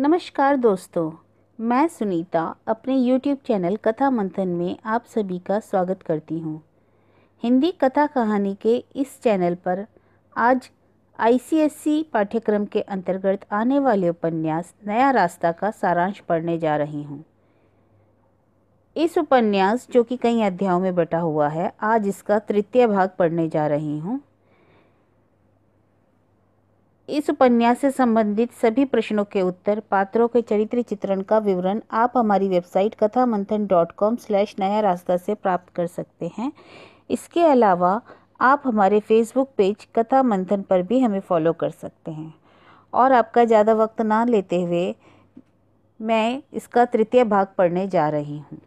नमस्कार दोस्तों, मैं सुनीता अपने YouTube चैनल कथा मंथन में आप सभी का स्वागत करती हूँ। हिंदी कथा कहानी के इस चैनल पर आज ICSE पाठ्यक्रम के अंतर्गत आने वाले उपन्यास नया रास्ता का सारांश पढ़ने जा रही हूँ। इस उपन्यास जो कि कई अध्यायों में बटा हुआ है, आज इसका तृतीय भाग पढ़ने जा रही हूँ। इस उपन्यास से संबंधित सभी प्रश्नों के उत्तर, पात्रों के चरित्र चित्रण का विवरण आप हमारी वेबसाइट kathamanthan.com/नया रास्ता से प्राप्त कर सकते हैं। इसके अलावा आप हमारे फेसबुक पेज कथा मंथन पर भी हमें फॉलो कर सकते हैं। और आपका ज़्यादा वक्त ना लेते हुए मैं इसका तृतीय भाग पढ़ने जा रही हूँ।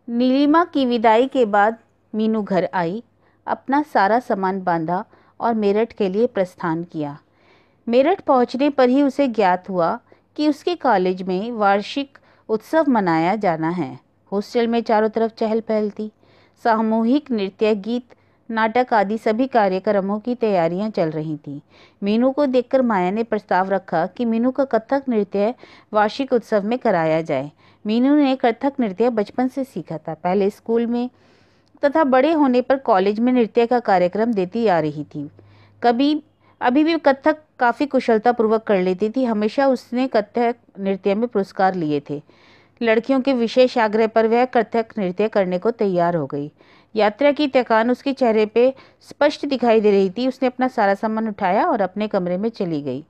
नीलिमा की विदाई के बाद मीनू घर आई, अपना सारा सामान बांधा और मेरठ के लिए प्रस्थान किया। मेरठ पहुंचने पर ही उसे ज्ञात हुआ कि उसके कॉलेज में वार्षिक उत्सव मनाया जाना है। हॉस्टल में चारों तरफ चहल पहल थी। सामूहिक नृत्य, गीत, नाटक आदि सभी कार्यक्रमों की तैयारियां चल रही थीं। मीनू को देखकर माया ने प्रस्ताव रखा कि मीनू का कथक नृत्य वार्षिक उत्सव में कराया जाए। मीनू ने कथक नृत्य बचपन से सीखा था, पहले स्कूल में तथा बड़े होने पर कॉलेज में नृत्य का कार्यक्रम देती आ रही थी। अभी भी कथक काफ़ी कुशलतापूर्वक कर लेती थी। हमेशा उसने कथक नृत्य में पुरस्कार लिए थे। लड़कियों के विशेष आग्रह पर वह कथक नृत्य करने को तैयार हो गई। यात्रा की थकान उसके चेहरे पे स्पष्ट दिखाई दे रही थी। उसने अपना सारा सामान उठाया और अपने कमरे में चली गई।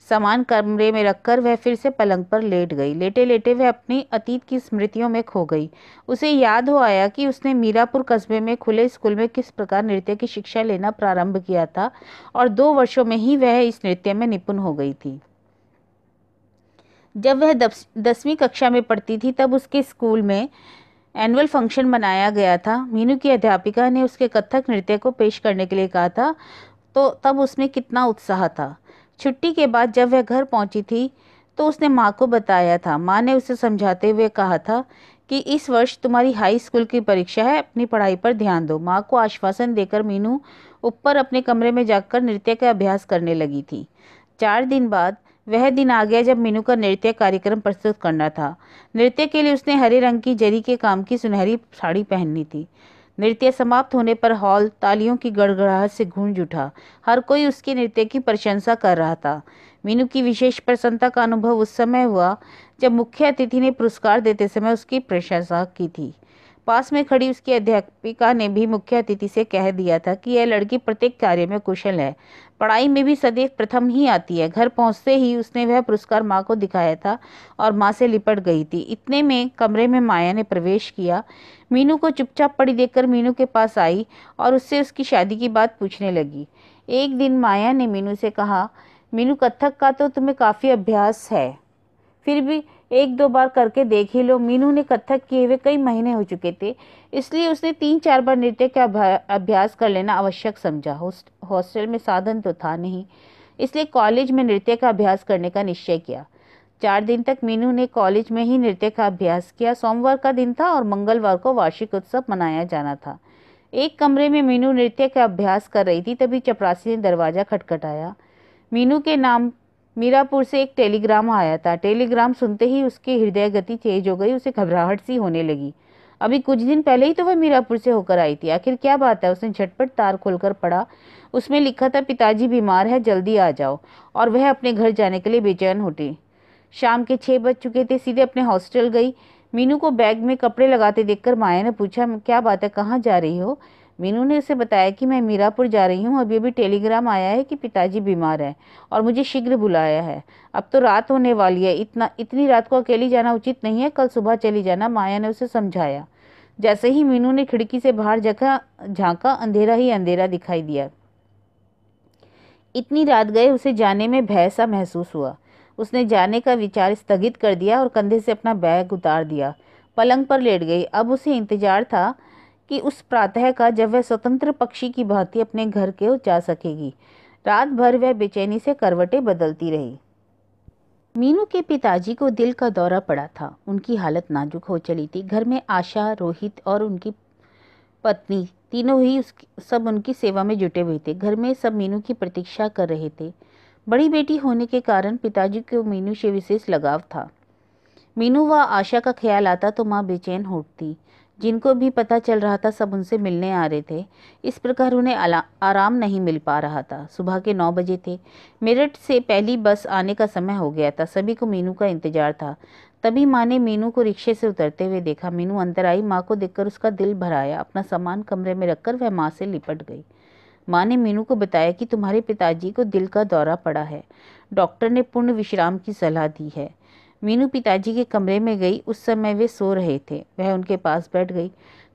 सामान कमरे में रखकर वह फिर से पलंग पर लेट गई। लेटे लेटे वह अपनी अतीत की स्मृतियों में खो गई। उसे याद हो आया कि उसने मीरापुर कस्बे में खुले स्कूल में किस प्रकार नृत्य की शिक्षा लेना प्रारंभ किया था और 2 वर्षों में ही वह इस नृत्य में निपुण हो गई थी। जब वह 10वीं कक्षा में पढ़ती थी तब उसके स्कूल में एनुअल फंक्शन मनाया गया था। मीनू की अध्यापिका ने उसके कथक नृत्य को पेश करने के लिए कहा था, तो तब उसमें कितना उत्साह था। छुट्टी के बाद जब वह घर पहुंची थी तो उसने माँ को बताया था। माँ ने उसे समझाते हुए कहा था कि इस वर्ष तुम्हारी हाई स्कूल की परीक्षा है, अपनी पढ़ाई पर ध्यान दो। माँ को आश्वासन देकर मीनू ऊपर अपने कमरे में जाकर नृत्य का अभ्यास करने लगी थी। 4 दिन बाद वह दिन आ गया जब मीनू का नृत्य कार्यक्रम प्रस्तुत करना था। नृत्य के लिए उसने हरे रंग की जरी के काम की सुनहरी साड़ी पहननी थी। नृत्य समाप्त होने पर हॉल तालियों की गड़गड़ाहट से गूंज उठा। हर कोई उसके नृत्य की प्रशंसा कर रहा था। मीनू की विशेष प्रसन्नता का अनुभव उस समय हुआ जब मुख्य अतिथि ने पुरस्कार देते समय उसकी प्रशंसा की थी। पास में खड़ी उसकी अध्यापिका ने भी मुख्य अतिथि से कह दिया था कि यह लड़की प्रत्येक कार्य में कुशल है, पढ़ाई में भी सदैव प्रथम ही आती है। घर पहुंचते ही उसने वह पुरस्कार माँ को दिखाया था और माँ से लिपट गई थी। इतने में कमरे में माया ने प्रवेश किया। मीनू को चुपचाप पड़ी देखकर मीनू के पास आई और उससे उसकी शादी की बात पूछने लगी। एक दिन माया ने मीनू से कहा, मीनू कथक का तो तुम्हें काफ़ी अभ्यास है, फिर भी 1-2 बार करके देख ही लो। मीनू ने कथक किए हुए कई महीने हो चुके थे, इसलिए उसने 3-4 बार नृत्य का अभ्यास कर लेना आवश्यक समझा। हॉस्टल में साधन तो था नहीं, इसलिए कॉलेज में नृत्य का अभ्यास करने का निश्चय किया। 4 दिन तक मीनू ने कॉलेज में ही नृत्य का अभ्यास किया। सोमवार का दिन था और मंगलवार को वार्षिक उत्सव मनाया जाना था। एक कमरे में मीनू नृत्य का अभ्यास कर रही थी, तभी चपरासी ने दरवाजा खटखटाया। मीनू के नाम मीरापुर से एक टेलीग्राम आया था। टेलीग्राम सुनते ही उसकी हृदय गति तेज हो गई। उसे घबराहट सी होने लगी। अभी कुछ दिन पहले ही तो वह मीरापुर से होकर आई थी। आखिर क्या बात है? उसने झटपट तार खोलकर पढ़ा। उसमें लिखा था, पिताजी बीमार है, जल्दी आ जाओ। और वह अपने घर जाने के लिए बेचैन उठी। शाम के 6 बज चुके थे। सीधे अपने हॉस्टल गई। मीनू को बैग में कपड़े लगाते देखकर माया ने पूछा, क्या बात है, कहाँ जा रही हो? मीनू ने उसे बताया कि मैं मीरापुर जा रही हूँ। अभी अभी टेलीग्राम आया है कि पिताजी बीमार है और मुझे शीघ्र बुलाया है। अब तो रात होने वाली है, इतनी रात को अकेली जाना उचित नहीं है, कल सुबह चली जाना, माया ने उसे समझाया। जैसे ही मीनू ने खिड़की से बाहर झांका, अंधेरा ही अंधेरा दिखाई दिया। इतनी रात गए उसे जाने में भय सा महसूस हुआ। उसने जाने का विचार स्थगित कर दिया और कंधे से अपना बैग उतार दिया। पलंग पर लेट गई। अब उसे इंतजार था कि उस प्रातः का जब वह स्वतंत्र पक्षी की भांति अपने घर को जा सकेगी। रात भर वह बेचैनी से करवटें बदलती रही। मीनू के पिताजी को दिल का दौरा पड़ा था। उनकी हालत नाजुक हो चली थी। घर में आशा, रोहित और उनकी पत्नी तीनों ही सब उनकी सेवा में जुटे हुए थे। घर में सब मीनू की प्रतीक्षा कर रहे थे। बड़ी बेटी होने के कारण पिताजी को मीनू से विशेष लगाव था। मीनू व आशा का ख्याल आता तो माँ बेचैन उठती। जिनको भी पता चल रहा था सब उनसे मिलने आ रहे थे। इस प्रकार उन्हें आराम नहीं मिल पा रहा था। सुबह के 9 बजे थे। मेरठ से पहली बस आने का समय हो गया था। सभी को मीनू का इंतजार था। तभी माँ ने मीनू को रिक्शे से उतरते हुए देखा। मीनू अंदर आई। माँ को देखकर उसका दिल भर आया। अपना सामान कमरे में रखकर वह माँ से लिपट गई। माँ ने मीनू को बताया कि तुम्हारे पिताजी को दिल का दौरा पड़ा है। डॉक्टर ने पूर्ण विश्राम की सलाह दी है। मीनू पिताजी के कमरे में गई। उस समय वे सो रहे थे। वह उनके पास बैठ गई।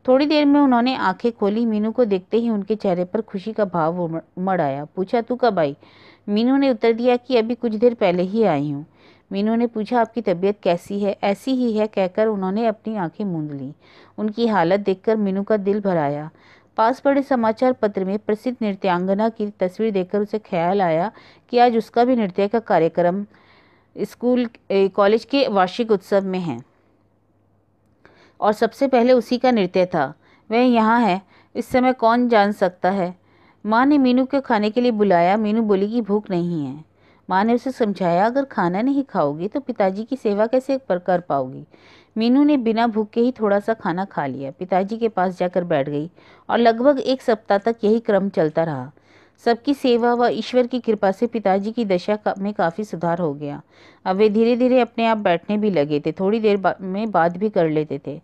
थोड़ी देर में उन्होंने आंखें खोली। मीनू को देखते ही उनके चेहरे पर खुशी का भाव उमड़ आया। पूछा, तू कब आई? मीनू ने उत्तर दिया कि अभी कुछ देर पहले ही आई हूँ। मीनू ने पूछा, आपकी तबीयत कैसी है? ऐसी ही है, कहकर उन्होंने अपनी आंखें मूंद ली। उनकी हालत देखकर मीनू का दिल भर आया। पास पड़े समाचार पत्र में प्रसिद्ध नृत्यांगना की तस्वीर देखकर उसे ख्याल आया कि आज उसका भी नृत्य का कार्यक्रम स्कूल कॉलेज के वार्षिक उत्सव में है और सबसे पहले उसी का नृत्य था। वह यहाँ है, इस समय कौन जान सकता है। माँ ने मीनू को खाने के लिए बुलाया। मीनू बोली कि भूख नहीं है। माँ ने उसे समझाया, अगर खाना नहीं खाओगी तो पिताजी की सेवा कैसे कर पाओगी। मीनू ने बिना भूख के ही थोड़ा सा खाना खा लिया। पिताजी के पास जाकर बैठ गई और लगभग 1 सप्ताह तक यही क्रम चलता रहा। सबकी सेवा व ईश्वर की कृपा से पिताजी की दशा में काफ़ी सुधार हो गया। अब वे धीरे धीरे अपने आप बैठने भी लगे थे। थोड़ी देर में बात भी कर लेते थे।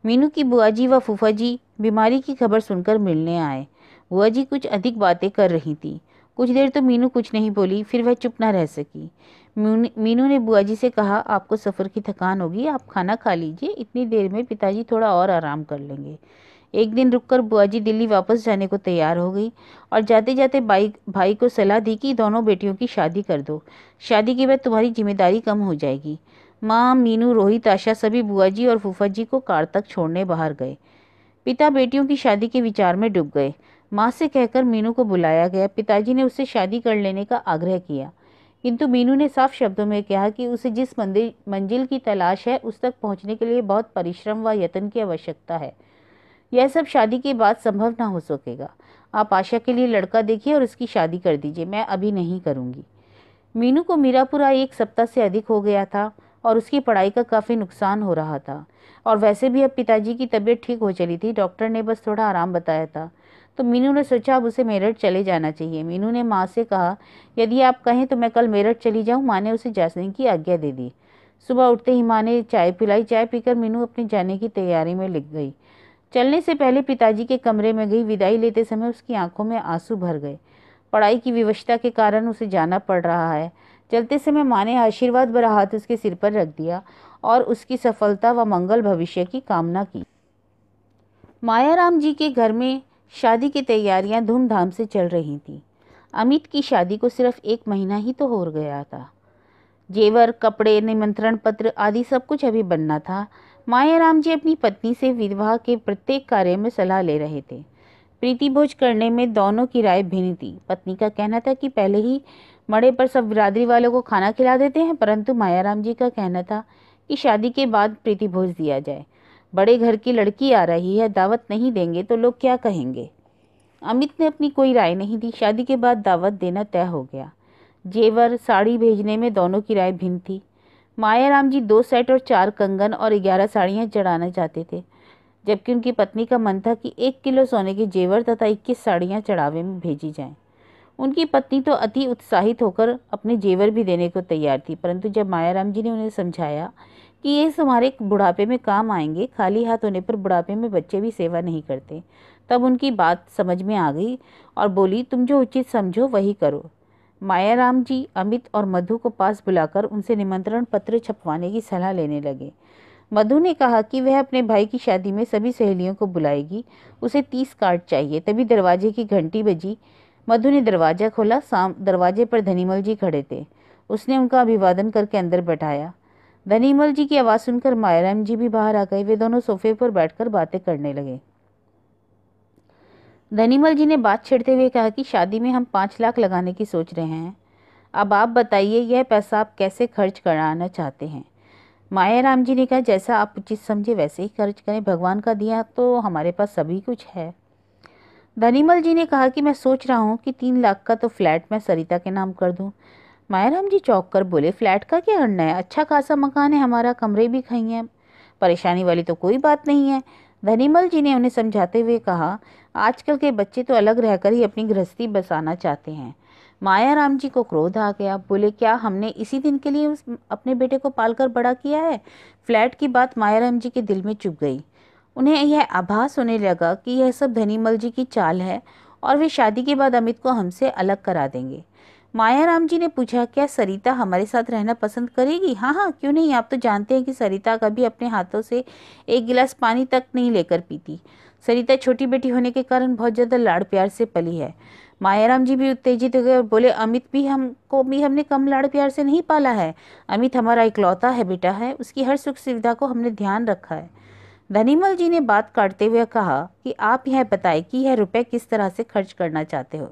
मीनू की बुआ जी व फूफा जी बीमारी की खबर सुनकर मिलने आए। बुआ जी कुछ अधिक बातें कर रही थी। कुछ देर तो मीनू कुछ नहीं बोली, फिर वह चुप न रह सकी। मीनू ने बुआ जी से कहा, आपको सफ़र की थकान होगी, आप खाना खा लीजिए, इतनी देर में पिताजी थोड़ा और आराम कर लेंगे। एक दिन रुककर बुआ जी दिल्ली वापस जाने को तैयार हो गई और जाते जाते भाई को सलाह दी कि दोनों बेटियों की शादी कर दो। शादी के बाद तुम्हारी जिम्मेदारी कम हो जाएगी। माँ, मीनू, रोहित, आशा सभी बुआ जी और फूफा जी को कार तक छोड़ने बाहर गए। पिता बेटियों की शादी के विचार में डूब गए। माँ से कहकर मीनू को बुलाया गया। पिताजी ने उससे शादी कर लेने का आग्रह किया, किंतु मीनू ने साफ शब्दों में कहा कि उसे जिस मंजिल की तलाश है उस तक पहुंचने के लिए बहुत परिश्रम व यत्न की आवश्यकता है। यह सब शादी के बाद संभव ना हो सकेगा। आप आशा के लिए लड़का देखिए और उसकी शादी कर दीजिए, मैं अभी नहीं करूँगी। मीनू को मीरापुर आए 1 सप्ताह से अधिक हो गया था और उसकी पढ़ाई का काफ़ी नुकसान हो रहा था और वैसे भी अब पिताजी की तबीयत ठीक हो चली थी। डॉक्टर ने बस थोड़ा आराम बताया था। तो मीनू ने सोचा अब उसे मेरठ चले जाना चाहिए। मीनू ने माँ से कहा, यदि आप कहें तो मैं कल मेरठ चली जाऊँ। माँ ने उसे जाने की आज्ञा दे दी। सुबह उठते ही माँ ने चाय पिलाई। चाय पीकर मीनू अपने जाने की तैयारी में लग गई। चलने से पहले पिताजी के कमरे में गई। विदाई लेते समय उसकी आंखों में आंसू भर गए। पढ़ाई की विवशता के कारण उसे जाना पड़ रहा है। चलते समय माँ ने आशीर्वाद भरा हाथ उसके सिर पर रख दिया और उसकी सफलता व मंगल भविष्य की कामना की। मायाराम जी के घर में शादी की तैयारियां धूमधाम से चल रही थीं। अमित की शादी को सिर्फ 1 महीना ही तो हो गया था। जेवर, कपड़े, निमंत्रण पत्र आदि सब कुछ अभी बनना था। मायाराम जी अपनी पत्नी से विवाह के प्रत्येक कार्य में सलाह ले रहे थे। प्रीति भोज करने में दोनों की राय भिन्न थी। पत्नी का कहना था कि पहले ही मड़े पर सब बिरादरी वालों को खाना खिला देते हैं, परंतु मायाराम जी का कहना था कि शादी के बाद प्रीति भोज दिया जाए। बड़े घर की लड़की आ रही है, दावत नहीं देंगे तो लोग क्या कहेंगे। अमित ने अपनी कोई राय नहीं दी। शादी के बाद दावत देना तय हो गया। जेवर, साड़ी भेजने में दोनों की राय भिन्न थी। मायाराम जी 2 सेट और 4 कंगन और 11 साड़ियाँ चढ़ाना चाहते थे, जबकि उनकी पत्नी का मन था कि 1 किलो सोने के जेवर तथा 21 साड़ियाँ चढ़ावे में भेजी जाएं। उनकी पत्नी तो अति उत्साहित होकर अपने जेवर भी देने को तैयार थी, परंतु जब मायाराम जी ने उन्हें समझाया कि ये तुम्हारे बुढ़ापे में काम आएंगे, खाली हाथ होने पर बुढ़ापे में बच्चे भी सेवा नहीं करते, तब उनकी बात समझ में आ गई और बोली, तुम जो उचित समझो वही करो। मायाराम जी अमित और मधु को पास बुलाकर उनसे निमंत्रण पत्र छपवाने की सलाह लेने लगे। मधु ने कहा कि वह अपने भाई की शादी में सभी सहेलियों को बुलाएगी। उसे 30 कार्ड चाहिए। तभी दरवाजे की घंटी बजी। मधु ने दरवाजा खोला। दरवाजे पर धनीमल जी खड़े थे। उसने उनका अभिवादन करके अंदर बैठाया। धनीमल जी की आवाज़ सुनकर मायाराम जी भी बाहर आ गए। वे दोनों सोफे पर बैठकर बातें करने लगे। धनीमल जी ने बात छेड़ते हुए कहा कि शादी में हम 5 लाख लगाने की सोच रहे हैं। अब आप बताइए, यह पैसा आप कैसे खर्च कराना चाहते हैं। मायाराम जी ने कहा, जैसा आप उचित समझे वैसे ही खर्च करें, भगवान का दिया तो हमारे पास सभी कुछ है। धनीमल जी ने कहा कि मैं सोच रहा हूँ कि 3 लाख का तो फ्लैट मैं सरिता के नाम कर दूँ। मायाराम जी चौंक कर बोले, फ्लैट का क्या करना है, अच्छा खासा मकान है हमारा, कमरे भी खाई हैं, परेशानी वाली तो कोई बात नहीं है। धनीमल जी ने उन्हें समझाते हुए कहा, आजकल के बच्चे तो अलग रहकर ही अपनी गृहस्थी बसाना चाहते हैं। मायाराम जी को क्रोध आ गया, बोले, क्या हमने इसी दिन के लिए अपने बेटे को पालकर बड़ा किया है। फ्लैट की बात मायाराम जी के दिल में चुभ गई। उन्हें यह आभास होने लगा कि यह सब धनीमल जी की चाल है और वे शादी के बाद अमित को हमसे अलग करा देंगे। मायाराम जी ने पूछा, क्या सरिता हमारे साथ रहना पसंद करेगी। हाँ हाँ, क्यों नहीं, आप तो जानते हैं कि सरिता कभी अपने हाथों से एक गिलास पानी तक नहीं लेकर पीती। सरिता छोटी बेटी होने के कारण बहुत ज़्यादा लाड़ प्यार से पली है। मायाराम जी भी उत्तेजित हो गए और बोले, अमित भी हमने कम लाड़ प्यार से नहीं पाला है। अमित हमारा इकलौता है बेटा है, उसकी हर सुख सुविधा को हमने ध्यान रखा है। धनीमल जी ने बात काटते हुए कहा कि आप यह बताएं कि यह रुपए किस तरह से खर्च करना चाहते हो।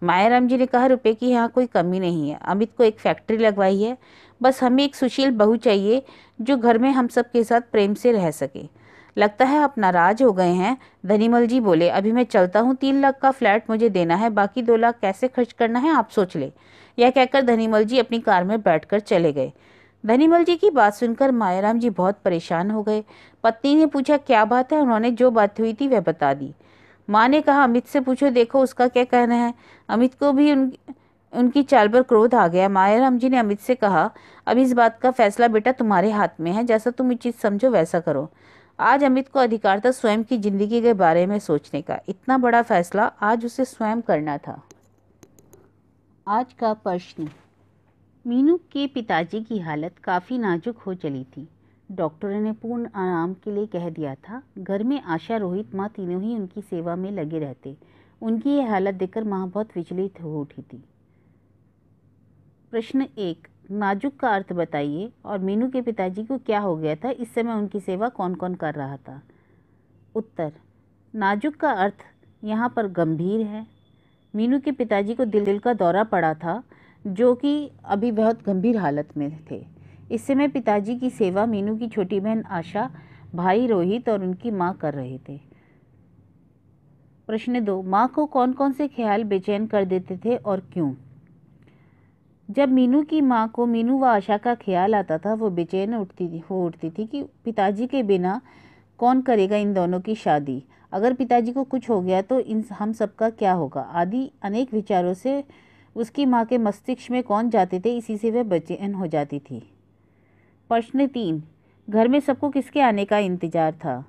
मायाराम जी ने कहा, रुपए की यहाँ कोई कमी नहीं है, अमित को एक फैक्ट्री लगवाई है, बस हमें एक सुशील बहू चाहिए जो घर में हम सब के साथ प्रेम से रह सके। लगता है आप नाराज हो गए हैं। धनीमल जी बोले, अभी मैं चलता हूँ, 3 लाख का फ्लैट मुझे देना है, बाकी 2 लाख कैसे खर्च करना है आप सोच ले। यह कहकर धनीमल जी अपनी कार में बैठकर चले गए। धनीमल जी की बात सुनकर मायाराम जी बहुत परेशान हो गए। पत्नी ने पूछा, क्या बात है। उन्होंने जो बात हुई थी वह बता दी। माँ ने कहा, अमित से पूछो, देखो उसका क्या कहना है। अमित को भी उनकी चाल पर क्रोध आ गया। मायाराम जी ने अमित से कहा, अब इस बात का फैसला बेटा तुम्हारे हाथ में है, जैसा तुम उचित समझो वैसा करो। आज अमित को अधिकार था स्वयं की जिंदगी के बारे में सोचने का। इतना बड़ा फैसला आज उसे स्वयं करना था। आज का प्रश्न। मीनू के पिताजी की हालत काफ़ी नाजुक हो चली थी। डॉक्टरों ने पूर्ण आराम के लिए कह दिया था। घर में आशा, रोहित, माँ तीनों ही उनकी सेवा में लगे रहते। उनकी यह हालत देखकर माँ बहुत विचलित हो उठी थी। प्रश्न 1, नाजुक का अर्थ बताइए और मीनू के पिताजी को क्या हो गया था, इस समय उनकी सेवा कौन कौन कर रहा था। उत्तर, नाजुक का अर्थ यहाँ पर गंभीर है। मीनू के पिताजी को दिल का दौरा पड़ा था, जो कि अभी बहुत गंभीर हालत में थे। इस समय पिताजी की सेवा मीनू की छोटी बहन आशा, भाई रोहित और उनकी माँ कर रहे थे। प्रश्न 2, माँ को कौन कौन से ख्याल बेचैन कर देते थे और क्यों। जब मीनू की माँ को मीनू व आशा का ख्याल आता था, वो बेचैन हो उठती थी कि पिताजी के बिना कौन करेगा इन दोनों की शादी, अगर पिताजी को कुछ हो गया तो हम सबका क्या होगा, आदि अनेक विचारों से उसकी माँ के मस्तिष्क में कौन जाते थे, इसी से वह बेचैन हो जाती थी। प्रश्न 3, घर में सबको किसके आने का इंतजार था।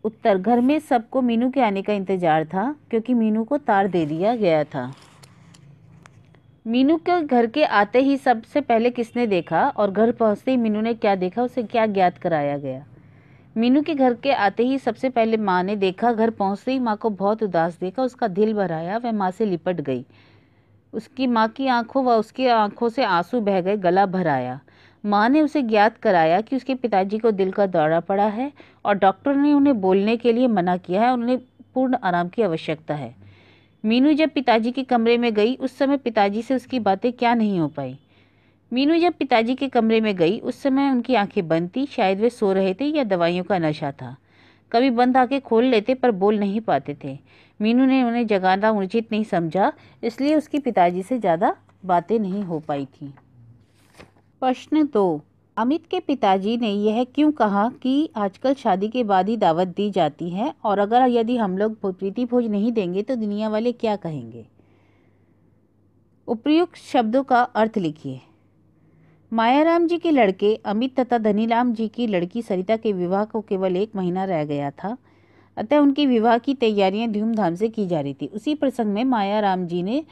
उत्तर, घर में सबको मीनू के आने का इंतजार था, क्योंकि मीनू को तार दे दिया गया था। मीनू के घर के आते ही सबसे पहले किसने देखा और घर पहुंचते ही मीनू ने क्या देखा, उसे क्या ज्ञात कराया गया। मीनू के घर के आते ही सबसे पहले माँ ने देखा। घर पहुंचते ही माँ को बहुत उदास देखा, उसका दिल भर आया, वह माँ से लिपट गई। उसकी माँ की आंखों व उसकी आंखों से आंसू बह गए, गला भर आया। माँ ने उसे ज्ञात कराया कि उसके पिताजी को दिल का दौरा पड़ा है और डॉक्टर ने उन्हें बोलने के लिए मना किया है और उन्हें पूर्ण आराम की आवश्यकता है। मीनू जब पिताजी के कमरे में गई, उस समय पिताजी से उसकी बातें क्या नहीं हो पाई। मीनू जब पिताजी के कमरे में गई, उस समय उनकी आंखें बंद थी, शायद वे सो रहे थे या दवाइयों का नशा था। कभी बंद आंखें खोल लेते पर बोल नहीं पाते थे। मीनू ने उन्हें जगाना उचित नहीं समझा, इसलिए उसकी पिताजी से ज़्यादा बातें नहीं हो पाई थी। प्रश्न 2, अमित के पिताजी ने यह क्यों कहा कि आजकल शादी के बाद ही दावत दी जाती है और अगर यदि हम लोग प्रीति भोज नहीं देंगे तो दुनिया वाले क्या कहेंगे। उपर्युक्त शब्दों का अर्थ लिखिए। मायाराम जी के लड़के अमित तथा धनीराम जी की लड़की सरिता के विवाह को केवल 1 महीना रह गया था, अतः उनके विवाह की तैयारियां धूमधाम से की जा रही थी। उसी प्रसंग में मायाराम जी ने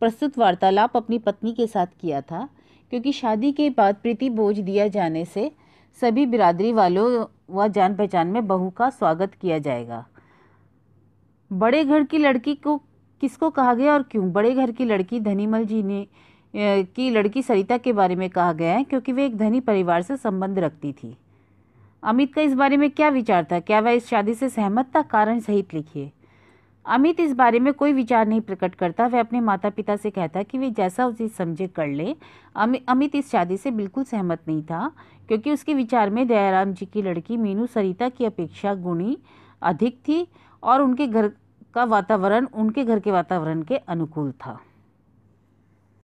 प्रस्तुत वार्तालाप अपनी पत्नी के साथ किया था, क्योंकि शादी के बाद प्रीति भोज दिया जाने से सभी बिरादरी वालों व जान पहचान में बहू का स्वागत किया जाएगा। बड़े घर की लड़की को किसको कहा गया और क्यों। बड़े घर की लड़की धनीमल जी ने की लड़की सरिता के बारे में कहा गया है, क्योंकि वे एक धनी परिवार से संबंध रखती थी। अमित का इस बारे में क्या विचार था, क्या वह इस शादी से सहमत था, कारण सहित लिखिए। अमित इस बारे में कोई विचार नहीं प्रकट करता, वह अपने माता पिता से कहता कि वे जैसा उचित समझे कर ले। अमित इस शादी से बिल्कुल सहमत नहीं था, क्योंकि उसके विचार में दयाराम जी की लड़की मीनू सरिता की अपेक्षा गुणी अधिक थी और उनके घर का वातावरण उनके घर के वातावरण के अनुकूल था।